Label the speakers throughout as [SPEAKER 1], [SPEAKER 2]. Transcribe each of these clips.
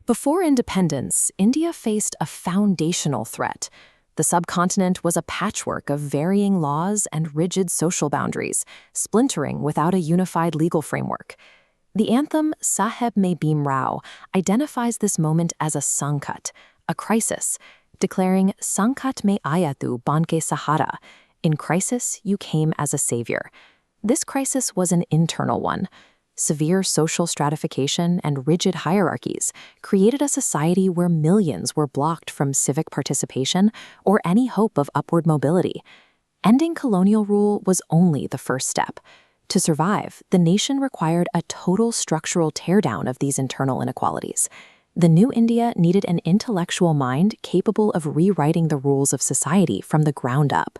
[SPEAKER 1] Before independence, India faced a foundational threat. The subcontinent was a patchwork of varying laws and rigid social boundaries, splintering without a unified legal framework. The anthem Saheb mein Bhimrao identifies this moment as a sankat, a crisis, declaring Sankat mein aaya tu banke sahara. In crisis, you came as a savior. This crisis was an internal one. Severe social stratification and rigid hierarchies created a society where millions were blocked from civic participation or any hope of upward mobility. Ending colonial rule was only the first step. To survive, the nation required a total structural teardown of these internal inequalities. The new India needed an intellectual mind capable of rewriting the rules of society from the ground up.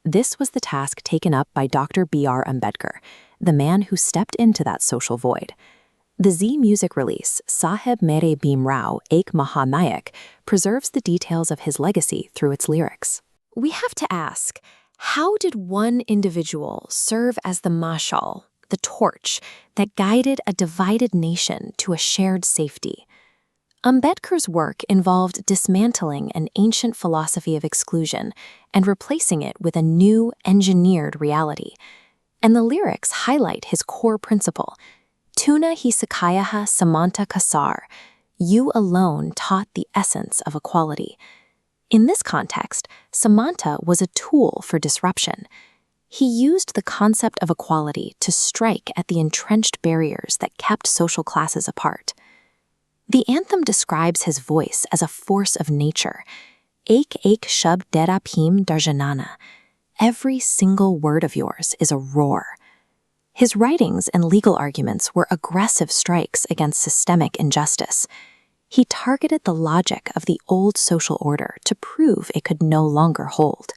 [SPEAKER 1] This was the task taken up by Dr. B.R. Ambedkar, the man who stepped into that social void. The Z Music release, Saheb Mere Bhimrao Ek Mahanayak, preserves the details of his legacy through its lyrics. We have to ask, how did one individual serve as the mashal, the torch, that guided a divided nation to a shared safety? Ambedkar's work involved dismantling an ancient philosophy of exclusion and replacing it with a new, engineered reality. And the lyrics highlight his core principle. Tuna hi sikayaha samanta kasar. You alone taught the essence of equality. In this context, Samanta was a tool for disruption. He used the concept of equality to strike at the entrenched barriers that kept social classes apart. The anthem describes his voice as a force of nature. Ek shab dera Bheem darjanana. Every single word of yours is a roar. His writings and legal arguments were aggressive strikes against systemic injustice. He targeted the logic of the old social order to prove it could no longer hold.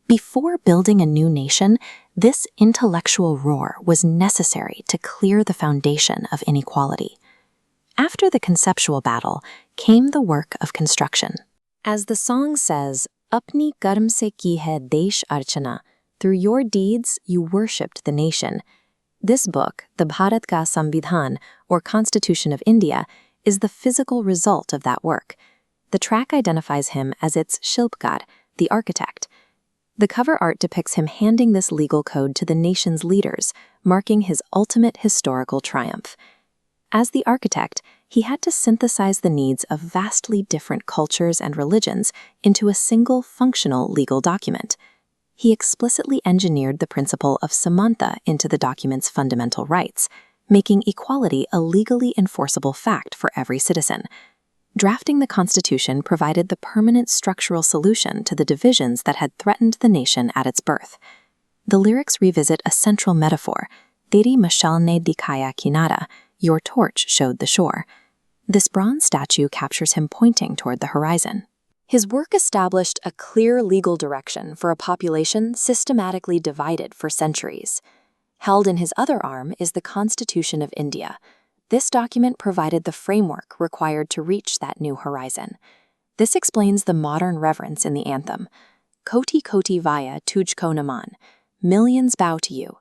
[SPEAKER 1] Before building a new nation, this intellectual roar was necessary to clear the foundation of inequality. After the conceptual battle came the work of construction. As the song says, Apni karm se ki hai desh archana. Through your deeds, you worshipped the nation. This book, the Bharat Ka Sambidhan, or Constitution of India, is the physical result of that work. The track identifies him as its Shilpkar, the architect. The cover art depicts him handing this legal code to the nation's leaders, marking his ultimate historical triumph. As the architect, he had to synthesize the needs of vastly different cultures and religions into a single functional legal document. He explicitly engineered the principle of samanta into the document's fundamental rights, making equality a legally enforceable fact for every citizen. Drafting the Constitution provided the permanent structural solution to the divisions that had threatened the nation at its birth. The lyrics revisit a central metaphor, Teri mashal ne dikhaya kinara, your torch showed the shore. This bronze statue captures him pointing toward the horizon. His work established a clear legal direction for a population systematically divided for centuries. Held in his other arm is the Constitution of India. This document provided the framework required to reach that new horizon. This explains the modern reverence in the anthem. Koti koti vaya tujko naman. Millions bow to you.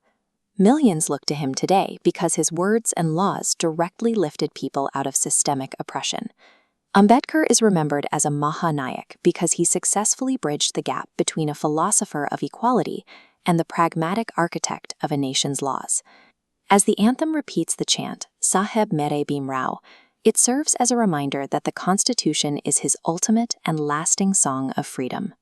[SPEAKER 1] Millions look to him today because his words and laws directly lifted people out of systemic oppression. Ambedkar is remembered as a Mahanayak because he successfully bridged the gap between a philosopher of equality and the pragmatic architect of a nation's laws. As the anthem repeats the chant, Saheb Mere Bhimrao, it serves as a reminder that the Constitution is his ultimate and lasting song of freedom.